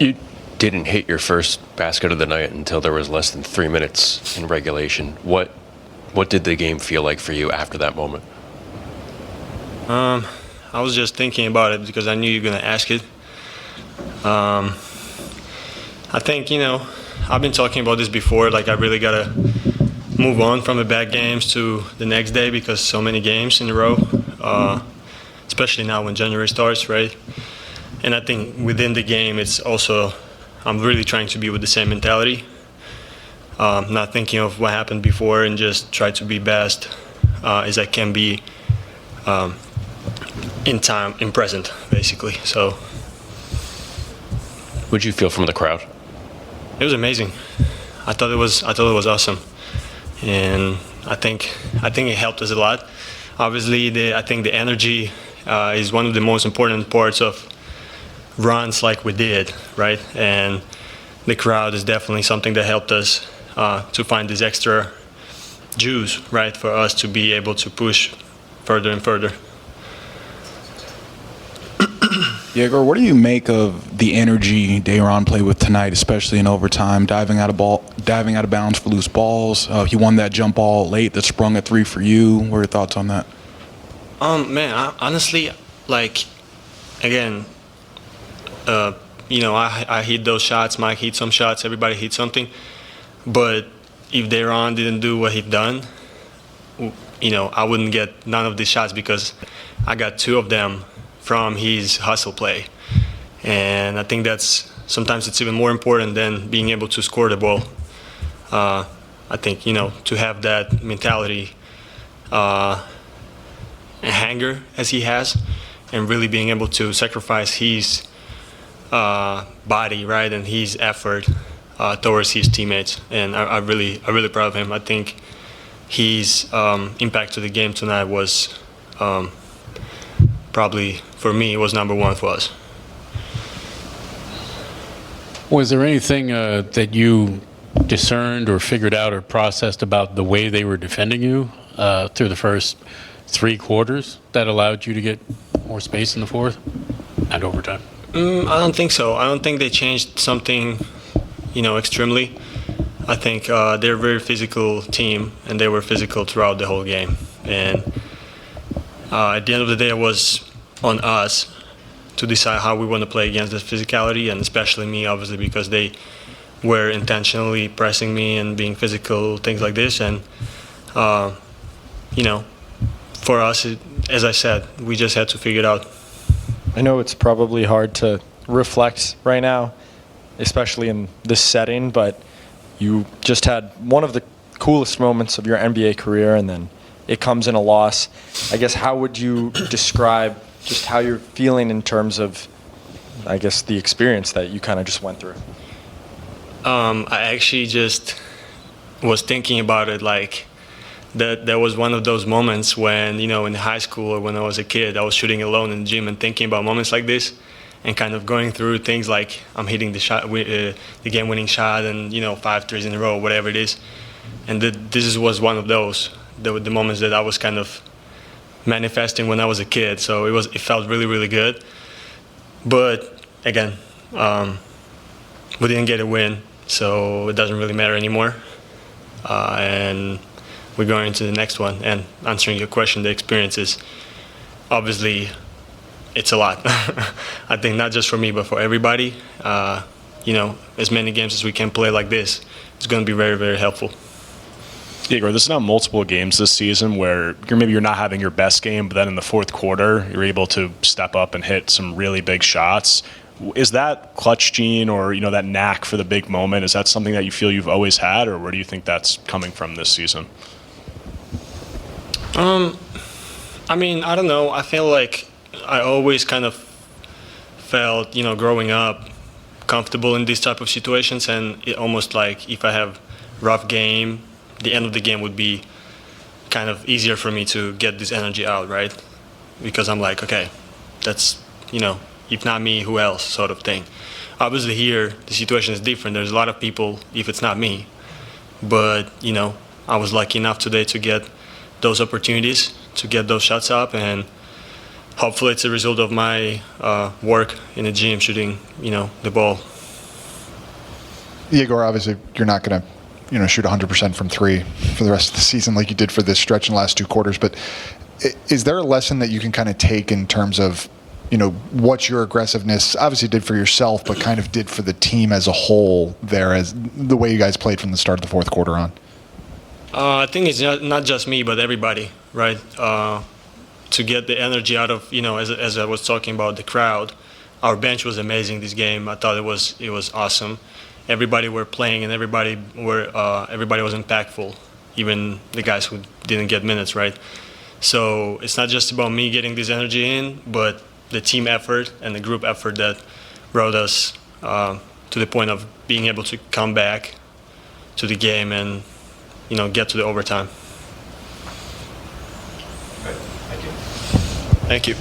You didn't hit your first basket of the night until there was less than 3 minutes in regulation. What did the game feel like for you after that moment? I was just thinking about it because I knew you were going to ask it. I think, I've been talking about this before, like I really got to move on from the bad games to the next day because so many games in a row, especially now when January starts, right? And I think within the game, it's also, I'm really trying to be with the same mentality, not thinking of what happened before and just try to be best as I can be in present, basically. So, What'd you feel from the crowd? it was amazing. I thought it was awesome, and I think it helped us a lot. Obviously, I think the energy is one of the most important parts of runs like we did, right? And the crowd is definitely something that helped us to find this extra juice, right, for us to be able to push further and further. Egor, what do you make of the energy Day'Ron played with tonight, especially in overtime, diving out of bounds for loose balls? He won that jump ball late that sprung a three for you. What are your thoughts on that? Man, honestly, like, again, I hit those shots. Mike hit some shots. Everybody hit something. But if Day'Ron didn't do what he'd done, I wouldn't get none of these shots because I got 2 of them from his hustle play. And I think sometimes it's even more important than being able to score the ball. I think, to have that mentality and hunger as he has, and really being able to sacrifice his body, right, and his effort towards his teammates. And I'm really proud of him. I think his impact to the game tonight was probably, for me, was number 1 for us. Was there anything that you discerned or figured out or processed about the way they were defending you through the first 3 quarters that allowed you to get more space in the fourth and overtime? I don't think so. I don't think they changed something, extremely. I think they're a very physical team, and they were physical throughout the whole game. And at the end of the day, it was on us to decide how we want to play against this physicality, and especially me, obviously, because they were intentionally pressing me and being physical, things like this. And, for us, as I said, we just had to figure it out. I know it's probably hard to reflect right now, especially in this setting, but you just had one of the coolest moments of your NBA career, and then it comes in a loss. I guess, how would you describe just how you're feeling in terms of, I guess, the experience that you kind of just went through? I actually just was thinking about it like that was one of those moments when, in high school or when I was a kid, I was shooting alone in the gym and thinking about moments like this and kind of going through things like I'm hitting the game-winning shot and, 5 threes in a row, whatever it is. And this was one of those, the moments that I was kind of manifesting when I was a kid. So it felt really, really good. But again, we didn't get a win, so it doesn't really matter anymore. And we're going into the next one. And answering your question, the experiences, obviously, it's a lot. I think not just for me, but for everybody. As many games as we can play like this, it's going to be very, very helpful. Egor, there's now multiple games this season where you're not having your best game, but then in the fourth quarter, you're able to step up and hit some really big shots. Is that clutch gene or, that knack for the big moment, is that something that you feel you've always had, or where do you think that's coming from this season? I don't know. I feel like I always kind of felt, growing up, comfortable in these type of situations, and it almost like if I have rough game, the end of the game would be kind of easier for me to get this energy out, right? Because I'm like, okay, that's, if not me, who else, sort of thing. Obviously here, the situation is different. There's a lot of people, if it's not me. But, I was lucky enough today to get those opportunities, to get those shots up, and hopefully it's a result of my work in the gym, shooting, the ball Egor, obviously, you're not going to, shoot 100% from three for the rest of the season like you did for this stretch in the last two quarters. But is there a lesson that you can kind of take in terms of, what your aggressiveness obviously did for yourself, but kind of did for the team as a whole there, as the way you guys played from the start of the fourth quarter on? I think it's not just me, but everybody, right? To get the energy out of, as I was talking about the crowd, our bench was amazing this game. I thought it was awesome. Everybody were playing, and everybody was impactful, even the guys who didn't get minutes, right? So it's not just about me getting this energy in, but the team effort and the group effort that brought us to the point of being able to come back to the game and get to the overtime. Thank you. Thank you.